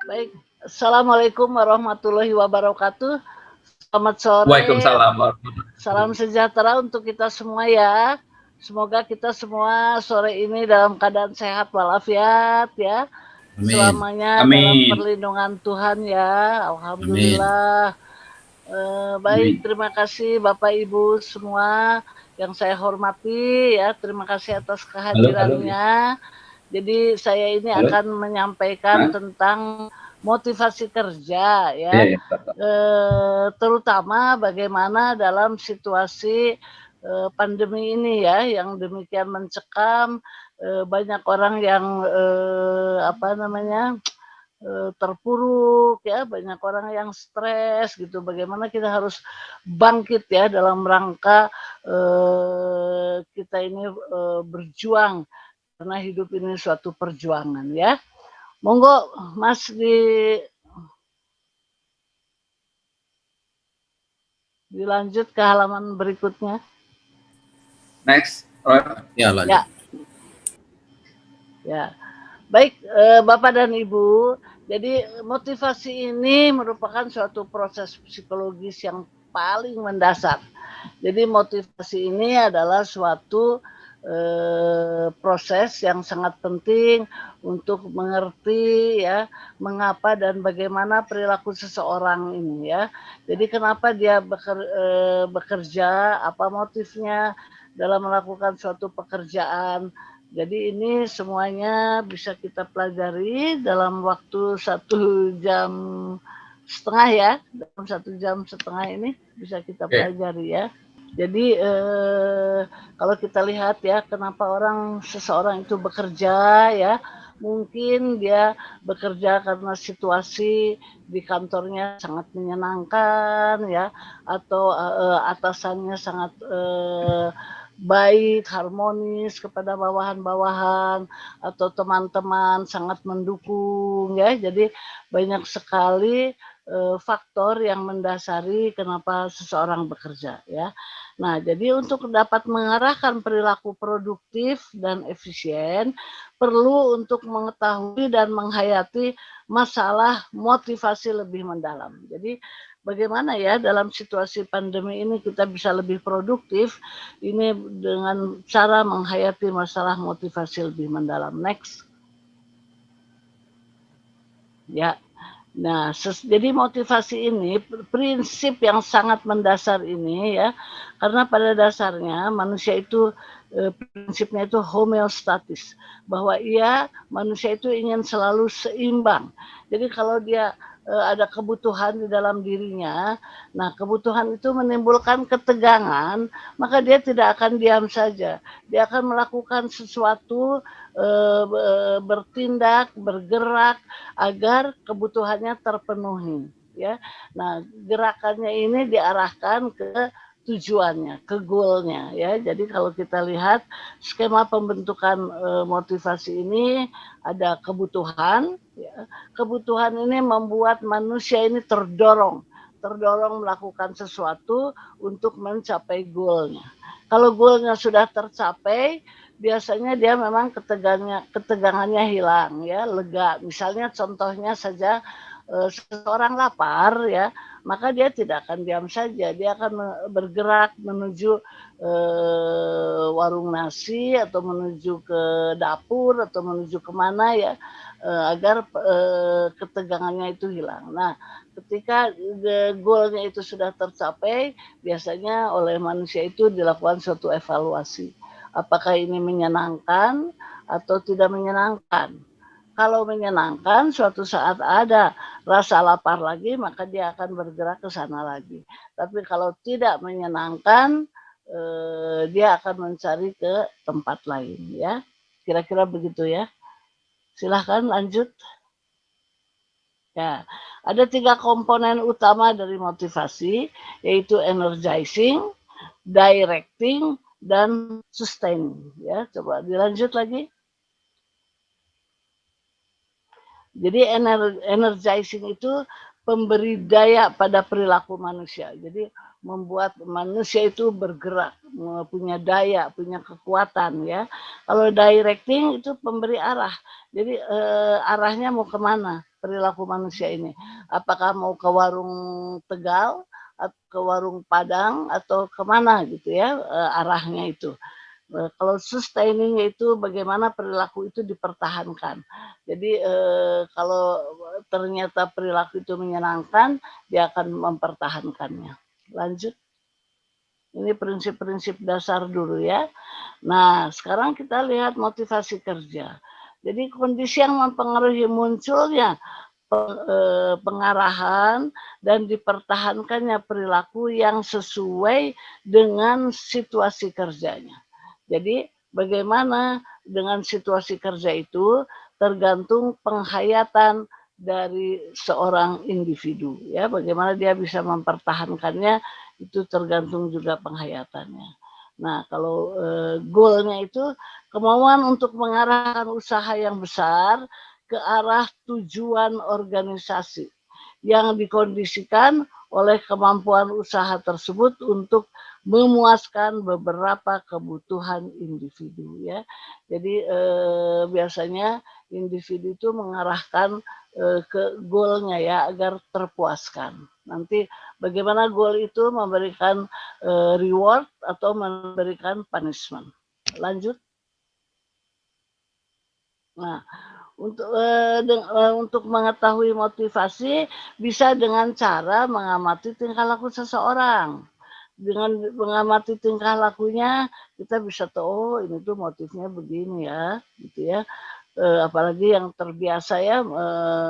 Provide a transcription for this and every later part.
Baik, Assalamualaikum warahmatullahi wabarakatuh. Selamat sore, Waalaikumsalam warahmatullahi salam wabarakatuh. sejahtera untuk kita semua ya. Semoga kita semua sore ini dalam keadaan sehat walafiat ya. Amin. Selamanya dalam Amin. perlindungan Tuhan ya. Amin. Alhamdulillah. Baik, Amin. terima kasih Bapak Ibu semua yang saya hormati ya. Terima kasih atas Halo, halo. kehadirannya. Jadi saya ini Halo. akan menyampaikan Hah? tentang motivasi kerja Iya, ya, ya, Pak. terutama bagaimana dalam situasi pandemi ini ya, yang demikian mencekam, banyak orang yang terpuruk ya, banyak orang yang stres gitu. Bagaimana kita harus bangkit ya dalam rangka kita ini berjuang karena hidup ini suatu perjuangan ya. Monggo Mas dilanjut ke halaman berikutnya. Next. Ya, lanjut. Ya. Baik, Bapak dan Ibu, jadi motivasi ini merupakan suatu proses psikologis yang paling mendasar. Jadi motivasi ini adalah suatu proses yang sangat penting untuk mengerti ya mengapa dan bagaimana perilaku seseorang ini ya. Jadi kenapa dia bekerja, apa motifnya dalam melakukan suatu pekerjaan. Jadi ini semuanya bisa kita pelajari dalam waktu 1,5 jam ya. Dalam 1,5 jam ini bisa kita pelajari ya. Jadi kalau kita lihat ya kenapa seseorang itu bekerja ya, mungkin dia bekerja karena situasi di kantornya sangat menyenangkan ya, atau atasannya sangat baik, harmonis kepada bawahan-bawahan, atau teman-teman sangat mendukung ya. Jadi banyak sekali faktor yang mendasari kenapa seseorang bekerja ya. Nah, jadi untuk dapat mengarahkan perilaku produktif dan efisien, perlu untuk mengetahui dan menghayati masalah motivasi lebih mendalam. Jadi bagaimana ya dalam situasi pandemi ini kita bisa lebih produktif, ini dengan cara menghayati masalah motivasi lebih mendalam. Next. Ya. Nah, jadi motivasi ini prinsip yang sangat mendasar ini ya, karena pada dasarnya manusia itu prinsipnya itu homeostatis, bahwa manusia itu ingin selalu seimbang. Jadi kalau dia ada kebutuhan di dalam dirinya, nah kebutuhan itu menimbulkan ketegangan, maka dia tidak akan diam saja. Dia akan melakukan sesuatu, bertindak, bergerak agar kebutuhannya terpenuhi. Ya, nah gerakannya ini diarahkan ke tujuannya, ke goalnya ya. Jadi kalau kita lihat skema pembentukan motivasi ini ada kebutuhan. Ya. Kebutuhan ini membuat manusia ini terdorong melakukan sesuatu untuk mencapai goalnya. Kalau goalnya sudah tercapai, biasanya dia memang ketegangannya hilang ya, lega. Misalnya contohnya saja seseorang lapar ya, maka dia tidak akan diam saja, dia akan bergerak menuju warung nasi atau menuju ke dapur atau menuju kemana ya, agar ketegangannya itu hilang. Nah, ketika goalnya itu sudah tercapai, biasanya oleh manusia itu dilakukan suatu evaluasi. Apakah ini menyenangkan atau tidak menyenangkan? Kalau menyenangkan, suatu saat ada rasa lapar lagi, maka dia akan bergerak ke sana lagi. Tapi kalau tidak menyenangkan, dia akan mencari ke tempat lain ya. Kira-kira begitu ya. Silahkan lanjut. Ya, ada 3 komponen utama dari motivasi, yaitu energizing, directing, dan sustaining. Ya, coba dilanjut lagi. Jadi energizing itu pemberi daya pada perilaku manusia. Jadi membuat manusia itu bergerak, punya daya, punya kekuatan ya. Kalau directing itu pemberi arah. Jadi arahnya mau kemana? perilaku manusia ini. Apakah mau ke warung Tegal, atau ke warung Padang, atau kemana gitu ya arahnya itu. Kalau sustaining itu bagaimana perilaku itu dipertahankan. Jadi kalau ternyata perilaku itu menyenangkan, dia akan mempertahankannya. Lanjut. Ini prinsip-prinsip dasar dulu ya. Nah, sekarang kita lihat motivasi kerja. Jadi kondisi yang mempengaruhi munculnya pengarahan dan dipertahankannya perilaku yang sesuai dengan situasi kerjanya. Jadi bagaimana dengan situasi kerja itu tergantung penghayatan dari seorang individu ya, bagaimana dia bisa mempertahankannya itu tergantung juga penghayatannya. Nah, kalau goalnya itu kemauan untuk mengarahkan usaha yang besar ke arah tujuan organisasi yang dikondisikan oleh kemampuan usaha tersebut untuk memuaskan beberapa kebutuhan individu ya. Jadi biasanya individu itu mengarahkan ke goalnya ya agar terpuaskan. Nanti bagaimana goal itu memberikan reward atau memberikan punishment. Lanjut. Nah, untuk mengetahui motivasi bisa dengan cara mengamati tingkah laku seseorang. Dengan mengamati tingkah lakunya kita bisa tahu oh ini tuh motifnya begini ya, gitu ya. Apalagi yang terbiasa ya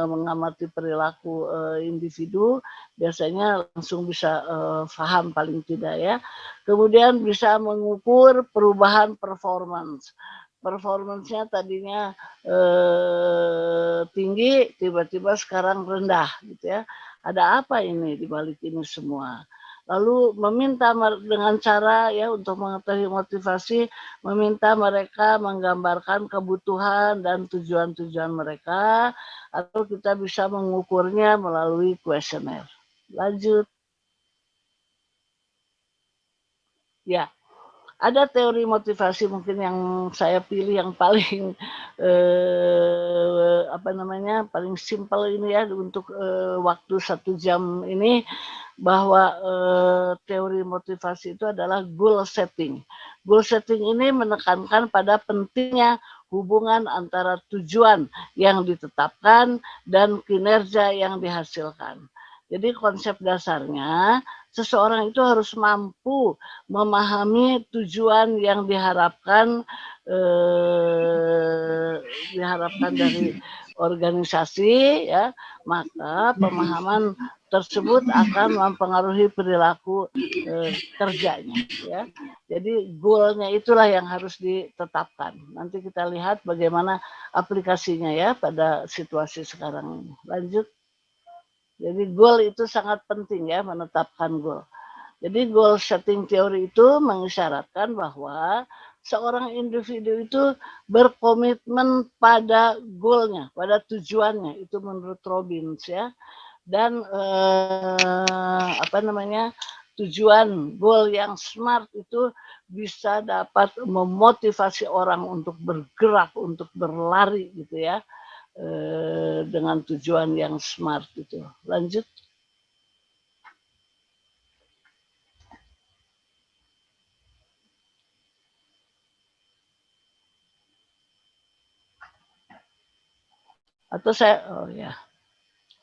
mengamati perilaku individu biasanya langsung bisa paham paling tidak ya. Kemudian bisa mengukur perubahan performance. Performance-nya tadinya tinggi, tiba-tiba sekarang rendah gitu ya. Ada apa ini di balik ini semua? Lalu meminta dengan cara ya untuk mengetahui motivasi, meminta mereka menggambarkan kebutuhan dan tujuan-tujuan mereka, atau kita bisa mengukurnya melalui kuesioner. Lanjut. Ya. Ada teori motivasi mungkin yang saya pilih yang paling paling simpel ini ya untuk waktu 1 jam ini, bahwa teori motivasi itu adalah goal setting. Goal setting ini menekankan pada pentingnya hubungan antara tujuan yang ditetapkan dan kinerja yang dihasilkan. Jadi konsep dasarnya seseorang itu harus mampu memahami tujuan yang diharapkan dari organisasi ya, maka pemahaman tersebut akan mempengaruhi perilaku kerjanya ya. Jadi goalnya itulah yang harus ditetapkan. Nanti kita lihat bagaimana aplikasinya ya pada situasi sekarang ini. Lanjut. Jadi goal itu sangat penting ya, menetapkan goal. Jadi goal setting teori itu mengisyaratkan bahwa seorang individu itu berkomitmen pada goalnya, pada tujuannya. Itu menurut Robbins ya. Dan tujuan goal yang smart itu bisa dapat memotivasi orang untuk bergerak, untuk berlari gitu ya. Dengan tujuan yang smart itu. Lanjut. Atau saya, oh ya.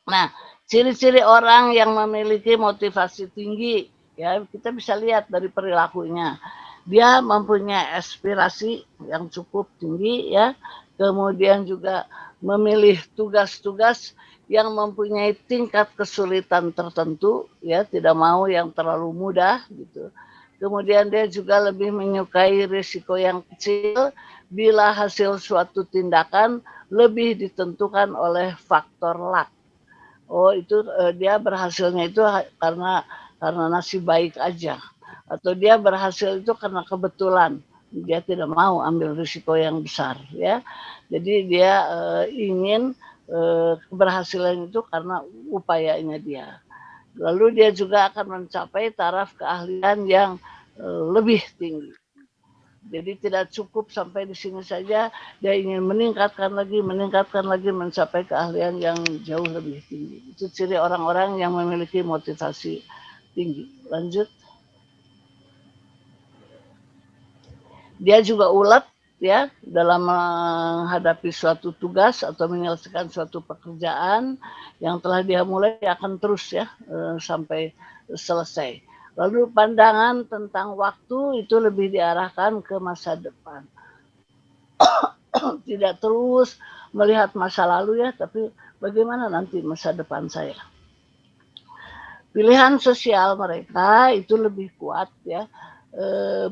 Nah, ciri-ciri orang yang memiliki motivasi tinggi, ya kita bisa lihat dari perilakunya. Dia mempunyai aspirasi yang cukup tinggi, ya. Kemudian juga memilih tugas-tugas yang mempunyai tingkat kesulitan tertentu, ya, tidak mau yang terlalu mudah, gitu. Kemudian dia juga lebih menyukai risiko yang kecil bila hasil suatu tindakan lebih ditentukan oleh faktor luck. Oh itu dia berhasilnya itu karena nasib baik aja, atau dia berhasil itu karena kebetulan, dia tidak mau ambil risiko yang besar ya. Jadi dia ingin keberhasilan itu karena upayanya dia. Lalu dia juga akan mencapai taraf keahlian yang lebih tinggi. Jadi tidak cukup sampai di sini saja, dia ingin meningkatkan lagi, mencapai keahlian yang jauh lebih tinggi. Itu ciri orang-orang yang memiliki motivasi tinggi. Lanjut. Dia juga ulet ya dalam menghadapi suatu tugas atau menyelesaikan suatu pekerjaan yang telah dia mulai akan terus ya sampai selesai. Lalu pandangan tentang waktu itu lebih diarahkan ke masa depan. Tidak terus melihat masa lalu ya, tapi bagaimana nanti masa depan saya. Pilihan sosial mereka itu lebih kuat ya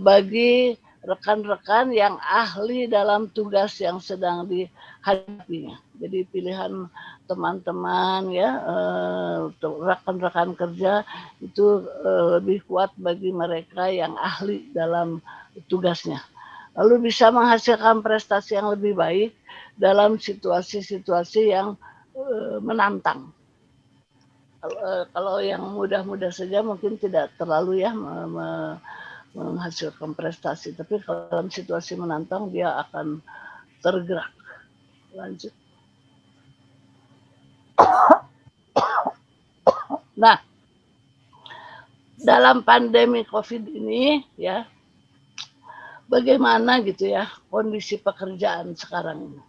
bagi rekan-rekan yang ahli dalam tugas yang sedang dihadapinya. Jadi pilihan teman-teman ya rekan-rekan kerja itu lebih kuat bagi mereka yang ahli dalam tugasnya. Lalu bisa menghasilkan prestasi yang lebih baik dalam situasi-situasi yang menantang. Kalau yang mudah-mudah saja mungkin tidak terlalu ya menghasilkan prestasi, tapi kalau dalam situasi menantang dia akan tergerak. Lanjut. Nah, dalam pandemi COVID ini ya, bagaimana gitu ya kondisi pekerjaan sekarang ini.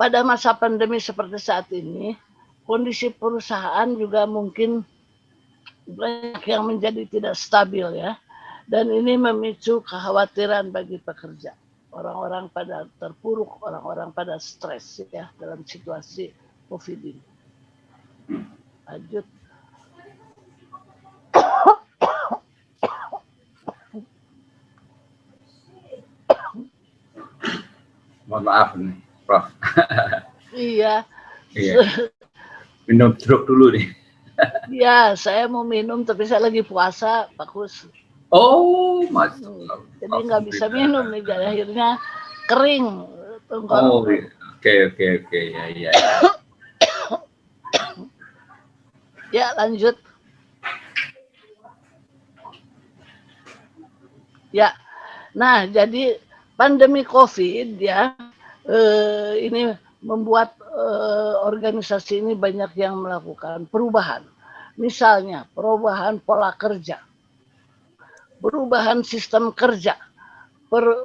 Pada masa pandemi seperti saat ini, kondisi perusahaan juga mungkin banyak yang menjadi tidak stabil ya. Dan ini memicu kekhawatiran bagi pekerja. Orang-orang pada terpuruk, orang-orang pada stres ya dalam situasi COVID ini. Lanjut. Mohon maaf nih, Prof. Iya. Iya. Minum jeruk dulu nih. Iya, saya mau minum tapi saya lagi puasa, Pak Kus. Oh, Mas. Jadi nggak bisa minum nih, jadi akhirnya kering. Oh, oke, ya. Ya, lanjut. Ya, nah jadi pandemi COVID ya ini membuat organisasi ini banyak yang melakukan perubahan. Misalnya perubahan pola kerja, perubahan sistem kerja,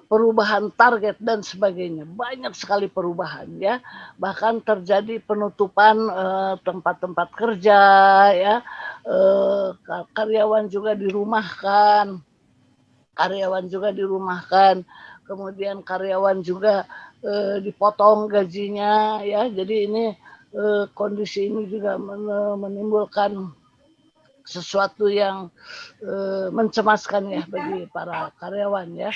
perubahan target dan sebagainya. Banyak sekali perubahan ya. Bahkan terjadi penutupan tempat-tempat kerja ya. Karyawan juga dirumahkan. Kemudian karyawan juga dipotong gajinya ya. Jadi ini kondisi ini juga menimbulkan sesuatu yang mencemaskan ya bagi para karyawan ya.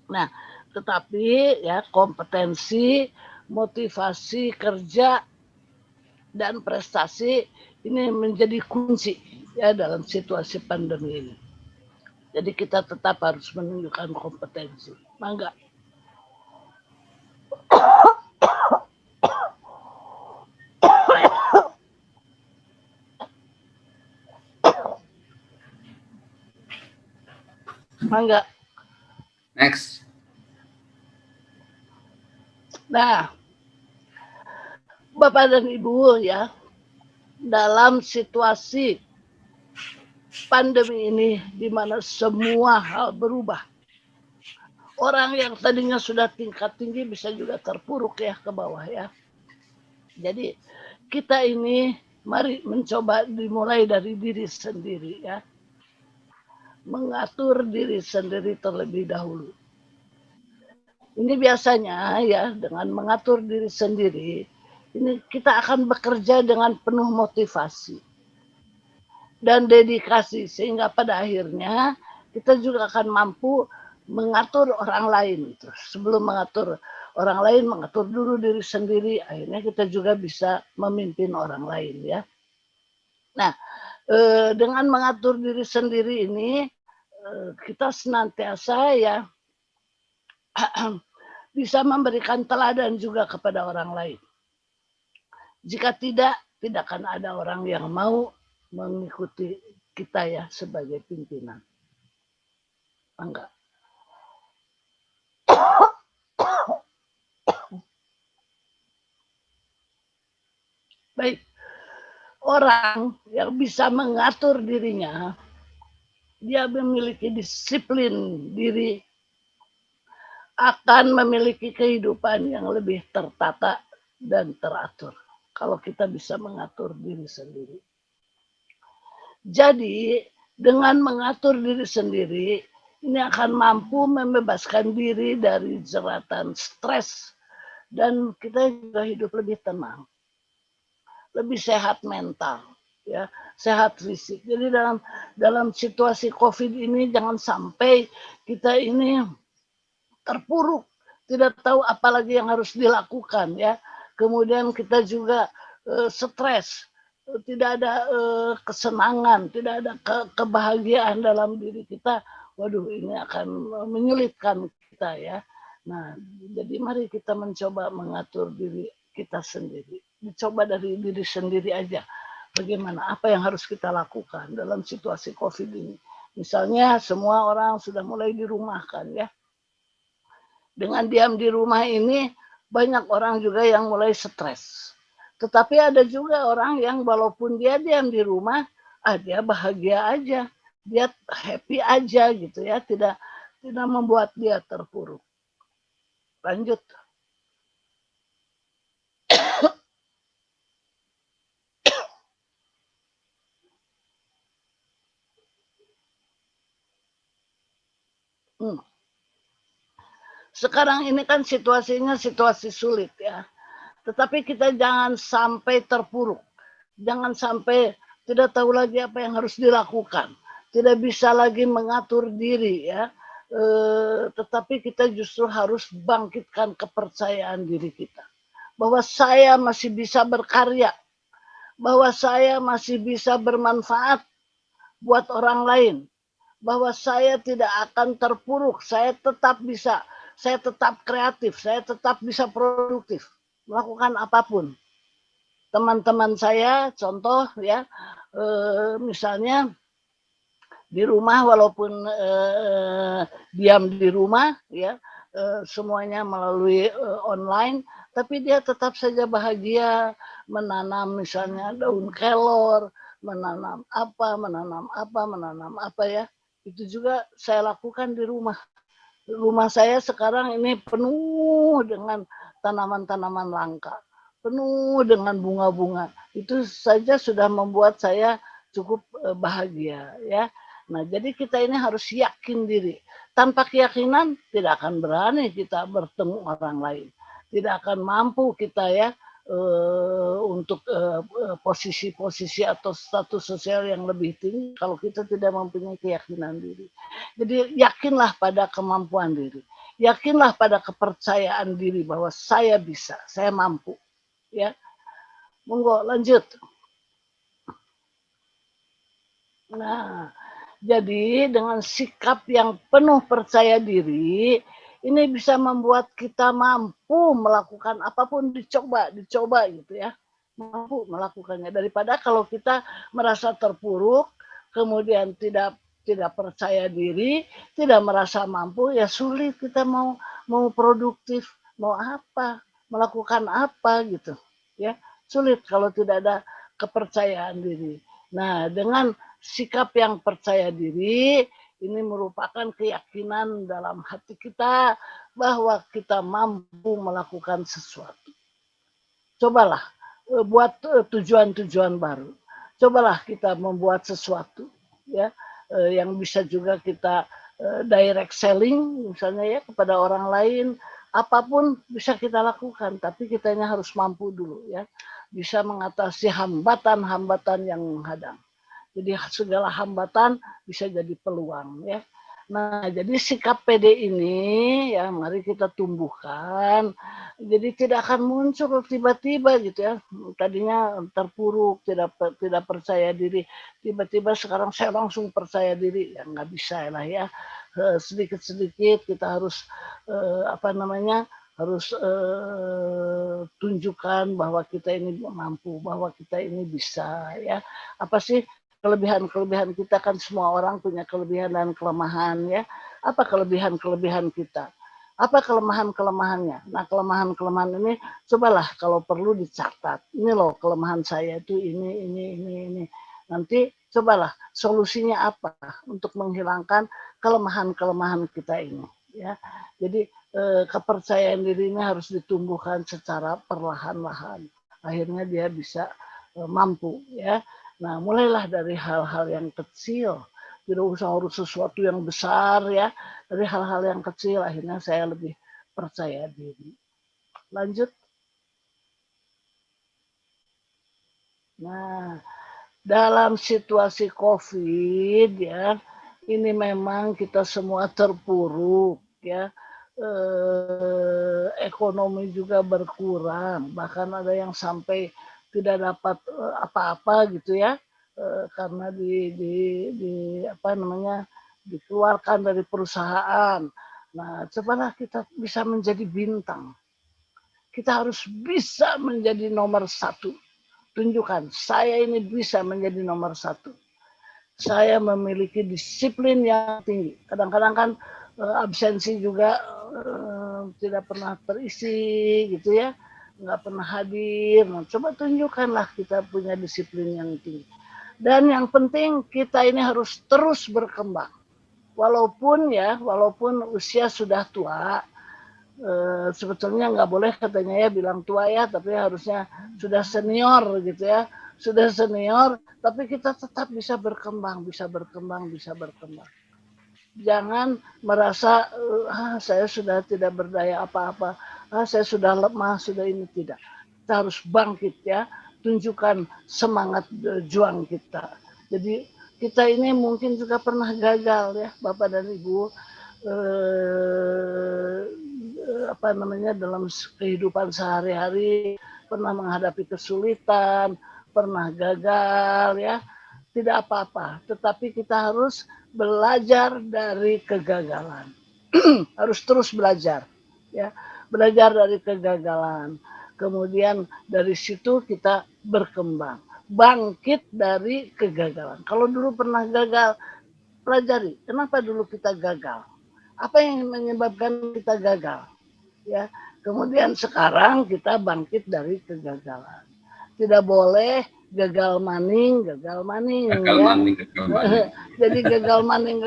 Nah, tetapi ya kompetensi, motivasi kerja dan prestasi ini menjadi kunci ya dalam situasi pandemi ini. Jadi kita tetap harus menunjukkan kompetensi. Mangga. Mangga. Next. Nah, Bapak dan Ibu ya, dalam situasi pandemi ini di mana semua hal berubah. Orang yang tadinya sudah tingkat tinggi bisa juga terpuruk ya ke bawah ya. Jadi kita ini mari mencoba dimulai dari diri sendiri ya. Mengatur diri sendiri terlebih dahulu. Ini biasanya ya dengan mengatur diri sendiri, ini kita akan bekerja dengan penuh motivasi dan dedikasi sehingga pada akhirnya kita juga akan mampu mengatur orang lain. Sebelum mengatur orang lain, mengatur dulu diri sendiri, akhirnya kita juga bisa memimpin orang lain ya. Nah, dengan mengatur diri sendiri ini kita senantiasa ya bisa memberikan teladan juga kepada orang lain. Jika tidak akan ada orang yang mau mengikuti kita ya sebagai pimpinan. Enggak. Baik, orang yang bisa mengatur dirinya, dia memiliki disiplin diri, akan memiliki kehidupan yang lebih tertata dan teratur. Kalau kita bisa mengatur diri sendiri. Jadi, dengan mengatur diri sendiri, ini akan mampu membebaskan diri dari jeratan stres. Dan kita juga hidup lebih tenang. Lebih sehat mental, ya, sehat fisik. Jadi dalam situasi Covid ini jangan sampai kita ini terpuruk, tidak tahu apa lagi yang harus dilakukan, ya. Kemudian kita juga stres, tidak ada kesenangan, tidak ada kebahagiaan dalam diri kita. Waduh, ini akan menyulitkan kita, ya. Nah, jadi mari kita mencoba mengatur diri kita sendiri. Dicoba dari diri sendiri aja. Bagaimana, apa yang harus kita lakukan dalam situasi Covid ini. Misalnya semua orang sudah mulai dirumahkan, ya. Dengan diam di rumah ini, banyak orang juga yang mulai stres. Tetapi ada juga orang yang walaupun dia diam di rumah, dia bahagia aja. Dia happy aja gitu ya, tidak membuat dia terpuruk. Lanjut. Sekarang ini kan situasinya situasi sulit, ya. Tetapi kita jangan sampai terpuruk. Jangan sampai tidak tahu lagi apa yang harus dilakukan. Tidak bisa lagi mengatur diri, ya. Tetapi kita justru harus bangkitkan kepercayaan diri kita. Bahwa saya masih bisa berkarya. Bahwa saya masih bisa bermanfaat buat orang lain. Bahwa saya tidak akan terpuruk. Saya tetap kreatif. Saya tetap bisa produktif. Melakukan apapun. Teman-teman saya, contoh ya, misalnya di rumah walaupun diam di rumah, ya, semuanya melalui online, tapi dia tetap saja bahagia menanam misalnya daun kelor, menanam apa ya. Itu juga saya lakukan di rumah. Rumah saya sekarang ini penuh dengan tanaman-tanaman langka, penuh dengan bunga-bunga. Itu saja sudah membuat saya cukup bahagia, ya. Nah, jadi kita ini harus yakin diri. Tanpa keyakinan tidak akan berani kita bertemu orang lain. Tidak akan mampu kita, ya, untuk posisi-posisi atau status sosial yang lebih tinggi kalau kita tidak mempunyai keyakinan diri. Jadi yakinlah pada kemampuan diri. Yakinlah pada kepercayaan diri bahwa saya bisa, saya mampu, ya. Monggo lanjut. Nah, jadi dengan sikap yang penuh percaya diri, ini bisa membuat kita mampu melakukan apapun, dicoba gitu ya. Mampu melakukannya daripada kalau kita merasa terpuruk, kemudian tidak percaya diri, tidak merasa mampu, ya sulit kita mau produktif, mau apa, melakukan apa gitu, ya. Sulit kalau tidak ada kepercayaan diri. Nah, dengan sikap yang percaya diri ini merupakan keyakinan dalam hati kita bahwa kita mampu melakukan sesuatu. Cobalah buat tujuan-tujuan baru. Cobalah kita membuat sesuatu, ya, yang bisa juga kita direct selling misalnya, ya, kepada orang lain. Apapun bisa kita lakukan, tapi kitanya harus mampu dulu, ya, bisa mengatasi hambatan-hambatan yang menghadang. Jadi segala hambatan bisa jadi peluang, ya. Nah, jadi sikap pede ini ya mari kita tumbuhkan. Jadi tidak akan muncul tiba-tiba gitu ya. Tadinya terpuruk, tidak percaya diri, tiba-tiba sekarang saya langsung percaya diri. Ya nggak bisa lah, ya. Sedikit-sedikit kita harus harus tunjukkan bahwa kita ini mampu, bahwa kita ini bisa, ya. Apa sih kelebihan-kelebihan kita? Kan semua orang punya kelebihan dan kelemahan, ya. Apa kelebihan-kelebihan kita? Apa kelemahan-kelemahannya? Nah, kelemahan-kelemahan ini cobalah kalau perlu dicatat. Ini loh kelemahan saya itu ini. Nanti cobalah solusinya apa untuk menghilangkan kelemahan-kelemahan kita ini, ya. Jadi kepercayaan diri ini harus ditumbuhkan secara perlahan-lahan. Akhirnya dia bisa mampu, ya. Nah, mulailah dari hal-hal yang kecil. Tidak usah harus sesuatu yang besar, ya. Dari hal-hal yang kecil akhirnya saya lebih percaya diri. Lanjut. Nah, dalam situasi COVID, ya, ini memang kita semua terpuruk, ya. Ekonomi juga berkurang, bahkan ada yang sampai tidak dapat apa-apa gitu, ya, karena di apa namanya, dikeluarkan dari perusahaan. Nah, cobalah kita bisa menjadi bintang. Kita harus bisa menjadi nomor satu. Tunjukkan, saya ini bisa menjadi nomor satu. Saya memiliki disiplin yang tinggi. Kadang-kadang kan absensi juga tidak pernah terisi gitu, ya, nggak pernah hadir. Nah, coba tunjukkanlah kita punya disiplin yang tinggi. Dan yang penting kita ini harus terus berkembang. Walaupun usia sudah tua, sebetulnya nggak boleh katanya ya bilang tua ya, tapi harusnya sudah senior gitu, ya. Sudah senior, tapi kita tetap bisa berkembang. Jangan merasa saya sudah tidak berdaya apa-apa, saya sudah lemah, sudah ini, tidak. Kita harus bangkit, ya, tunjukkan semangat juang kita. Jadi kita ini mungkin juga pernah gagal, ya, Bapak dan Ibu, apa namanya, dalam kehidupan sehari-hari, pernah menghadapi kesulitan, pernah gagal, ya. Tidak apa-apa, tetapi kita harus belajar dari kegagalan. Harus terus belajar, ya. Belajar dari kegagalan. Kemudian dari situ kita berkembang. Bangkit dari kegagalan. Kalau dulu pernah gagal, pelajari kenapa dulu kita gagal. Apa yang menyebabkan kita gagal, ya. Kemudian sekarang kita bangkit dari kegagalan. Tidak boleh gagal maning, Gagal ya. maning. Jadi gagal maning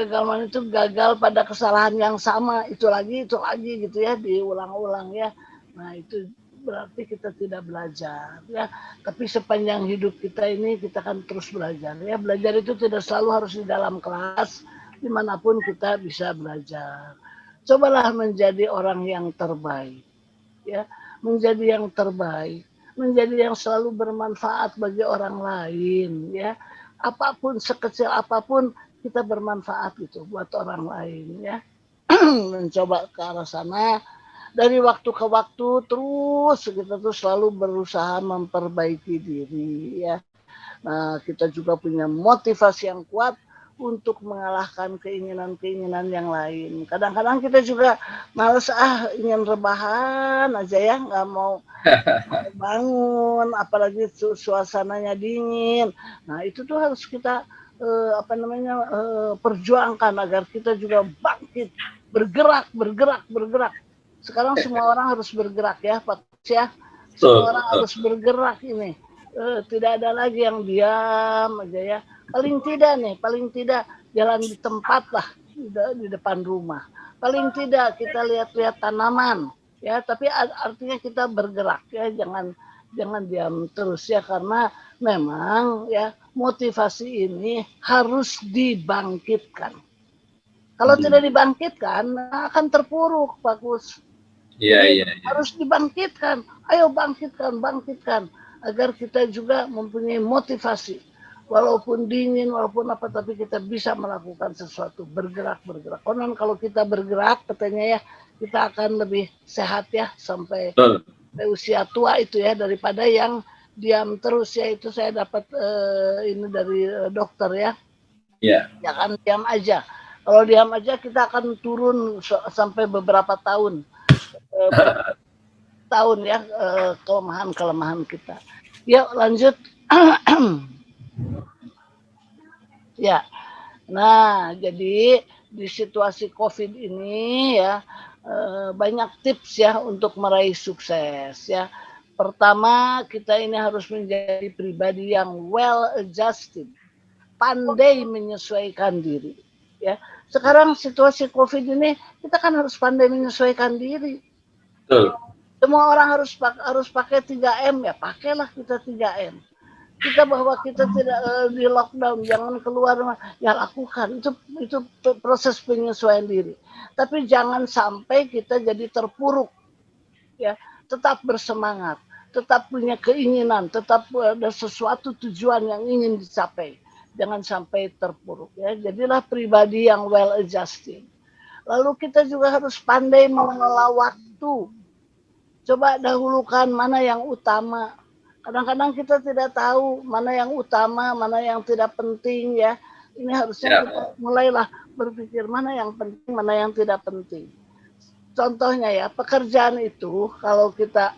itu gagal pada kesalahan yang sama, itu lagi gitu, ya, diulang-ulang, ya. Nah, itu berarti kita tidak belajar, ya. Tapi sepanjang hidup kita ini kita akan terus belajar, ya. Belajar itu tidak selalu harus di dalam kelas, dimanapun kita bisa belajar. Cobalah menjadi orang yang terbaik, ya, menjadi yang terbaik, menjadi yang selalu bermanfaat bagi orang lain, ya. Apapun, sekecil apapun kita bermanfaat gitu buat orang lain, ya. Mencoba ke arah sana dari waktu ke waktu, terus kita tuh selalu berusaha memperbaiki diri, ya. Nah, kita juga punya motivasi yang kuat untuk mengalahkan keinginan-keinginan yang lain. Kadang-kadang kita juga males, ingin rebahan aja, ya, nggak mau bangun, apalagi suasananya dingin. Nah, itu tuh harus kita perjuangkan agar kita juga bangkit, bergerak. Sekarang semua orang harus bergerak, ya, Pak, ya. Semua orang harus bergerak ini. Tidak ada lagi yang diam aja, ya. Paling tidak jalan di tempat lah, di depan rumah. Paling tidak kita lihat-lihat tanaman, ya, tapi artinya kita bergerak, ya, jangan diam terus, ya, karena memang, ya, motivasi ini harus dibangkitkan. Kalau tidak dibangkitkan akan terpuruk, Pak Kus. Jadi harus dibangkitkan. Ayo bangkitkan agar kita juga mempunyai motivasi. Walaupun dingin, walaupun apa, tapi kita bisa melakukan sesuatu, bergerak. Konon kalau kita bergerak katanya, ya, kita akan lebih sehat, ya, sampai usia tua itu, ya, daripada yang diam terus, ya. Itu saya dapat ini dari dokter, ya. Jangan diam aja. Kalau diam aja kita akan turun sampai beberapa tahun. Ya, kelemahan kita. Ya, lanjut. Ya, Nah, jadi di situasi COVID ini ya banyak tips ya untuk meraih sukses ya. Pertama, kita ini harus menjadi pribadi yang well adjusted, pandai menyesuaikan diri. Ya, sekarang situasi COVID ini kita kan harus pandai menyesuaikan diri. Betul. Semua orang harus pakai 3M ya, pakailah kita 3M. Kita bahwa kita tidak di lockdown, jangan keluar, ya lakukan. Itu proses penyesuaian diri. Tapi jangan sampai kita jadi terpuruk, ya. Tetap bersemangat, tetap punya keinginan, tetap ada sesuatu tujuan yang ingin dicapai. Jangan sampai terpuruk, ya. Jadilah pribadi yang well adjusted. Lalu kita juga harus pandai mengelola waktu. Coba dahulukan mana yang utama. Kadang-kadang kita tidak tahu mana yang utama, mana yang tidak penting ya. Ini harusnya kita mulailah berpikir mana yang penting, mana yang tidak penting. Contohnya ya, pekerjaan itu kalau kita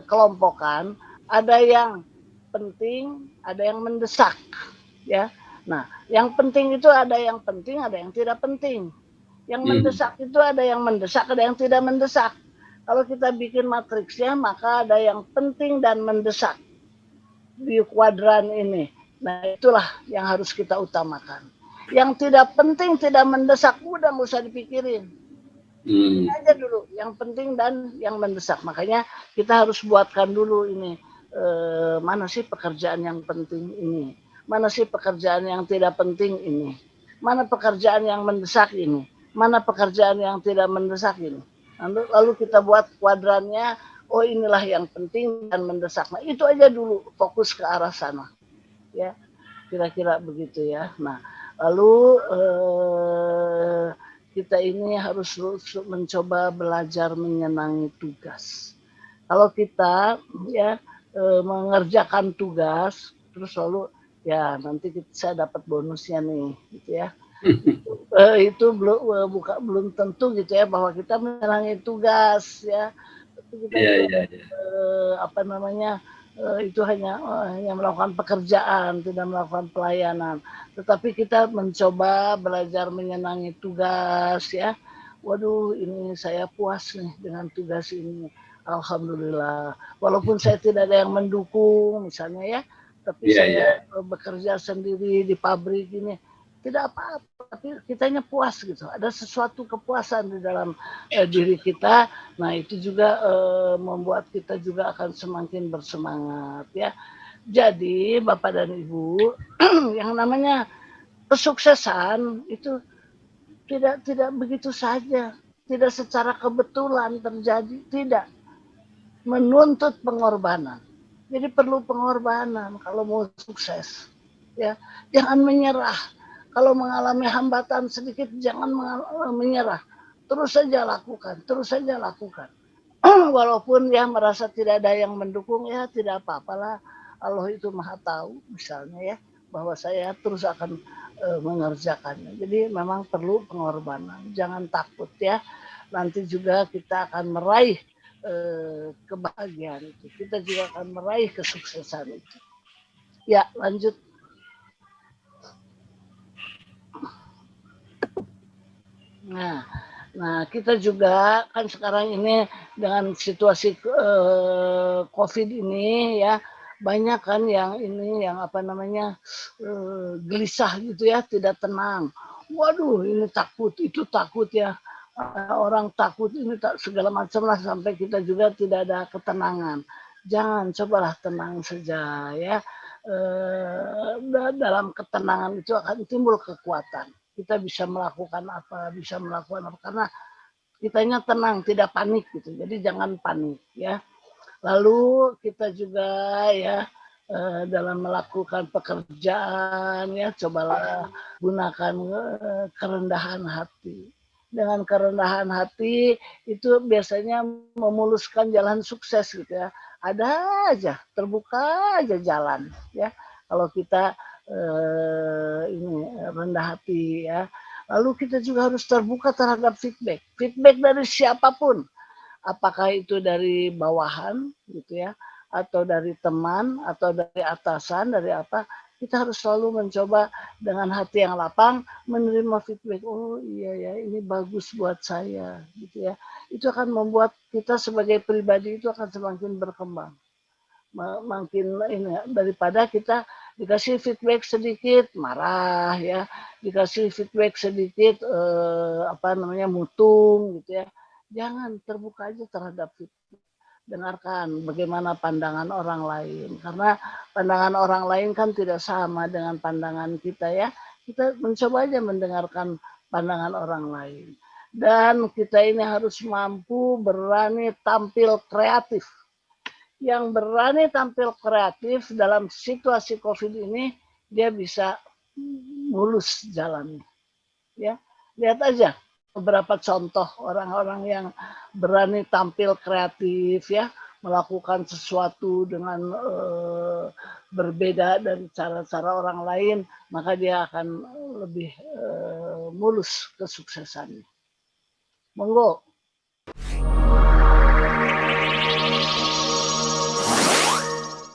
kelompokkan, ada yang penting, ada yang mendesak ya. Nah, yang penting itu ada yang penting, ada yang tidak penting. Yang mendesak itu ada yang mendesak, ada yang tidak mendesak. Kalau kita bikin matriksnya, maka ada yang penting dan mendesak di kuadran ini. Nah, itulah yang harus kita utamakan. Yang tidak penting, tidak mendesak, udah nggak usah dipikirin. Ini aja dulu, yang penting dan yang mendesak. Makanya kita harus buatkan dulu ini, mana sih pekerjaan yang penting ini, mana sih pekerjaan yang tidak penting ini, mana pekerjaan yang mendesak ini, mana pekerjaan yang tidak mendesak ini. Lalu kita buat kuadrannya, oh inilah yang penting dan mendesak. Nah itu aja dulu, fokus ke arah sana. Ya, kira-kira begitu ya. Nah, lalu kita ini harus mencoba belajar menyenangi tugas. Kalau kita ya mengerjakan tugas, terus lalu ya nanti saya dapat bonusnya nih, gitu ya. Itu belum tentu gitu ya bahwa kita menyenangi tugas ya. Kita apa namanya itu hanya melakukan pekerjaan, tidak melakukan pelayanan. Tetapi kita mencoba belajar menyenangi tugas ya. Waduh, ini saya puas nih dengan tugas ini. Alhamdulillah. Walaupun saya tidak ada yang mendukung misalnya ya, tapi saya bekerja sendiri di pabrik ini tidak apa-apa, tapi kitanya puas gitu. Ada sesuatu kepuasan di dalam diri kita. Nah itu juga membuat kita juga akan semakin bersemangat ya. Jadi Bapak dan Ibu, yang namanya kesuksesan itu tidak begitu saja, tidak secara kebetulan terjadi, tidak, menuntut pengorbanan. Jadi perlu pengorbanan kalau mau sukses. Ya, jangan menyerah. Kalau mengalami hambatan sedikit jangan menyerah. Terus saja lakukan, terus saja lakukan. Walaupun ya merasa tidak ada yang mendukung ya tidak apa-apalah. Allah itu Maha tahu misalnya ya bahwa saya terus akan mengerjakannya. Jadi memang perlu pengorbanan. Jangan takut ya. Nanti juga kita akan meraih kebahagiaan itu. Kita juga akan meraih kesuksesan itu. Ya, lanjut. Nah, kita juga kan sekarang ini dengan situasi COVID ini ya banyak kan yang ini yang apa namanya gelisah gitu ya, tidak tenang. Waduh, ini takut, itu takut ya. Orang takut ini segala macam lah sampai kita juga tidak ada ketenangan. Jangan, cobalah tenang saja ya. Dalam ketenangan itu akan timbul kekuatan. Kita bisa melakukan apa, karena kitanya tenang, tidak panik gitu. Jadi jangan panik ya. Lalu kita juga ya dalam melakukan pekerjaan ya cobalah gunakan kerendahan hati. Dengan kerendahan hati itu biasanya memuluskan jalan sukses gitu ya. Ada aja, terbuka aja jalan ya. Kalau kita ini rendah hati ya. Lalu kita juga harus terbuka terhadap feedback. Feedback dari siapapun. Apakah itu dari bawahan gitu ya, atau dari teman, atau dari atasan, dari apa. kita harus selalu mencoba dengan hati yang lapang menerima feedback. Oh iya ya, ini bagus buat saya, gitu ya. Itu akan membuat kita sebagai pribadi itu akan semakin berkembang. Makin ini daripada kita dikasih feedback sedikit marah ya, dikasih feedback sedikit mutung gitu ya. Jangan, terbuka aja terhadap feedback. Dengarkan bagaimana pandangan orang lain, karena pandangan orang lain kan tidak sama dengan pandangan kita ya. Kita mencoba aja mendengarkan pandangan orang lain. Dan kita ini harus mampu berani tampil kreatif. Yang berani tampil kreatif dalam situasi COVID ini, dia bisa mulus jalannya. Ya, lihat aja beberapa contoh orang-orang yang berani tampil kreatif ya, melakukan sesuatu dengan berbeda dari cara-cara orang lain, maka dia akan lebih mulus kesuksesannya. Monggo.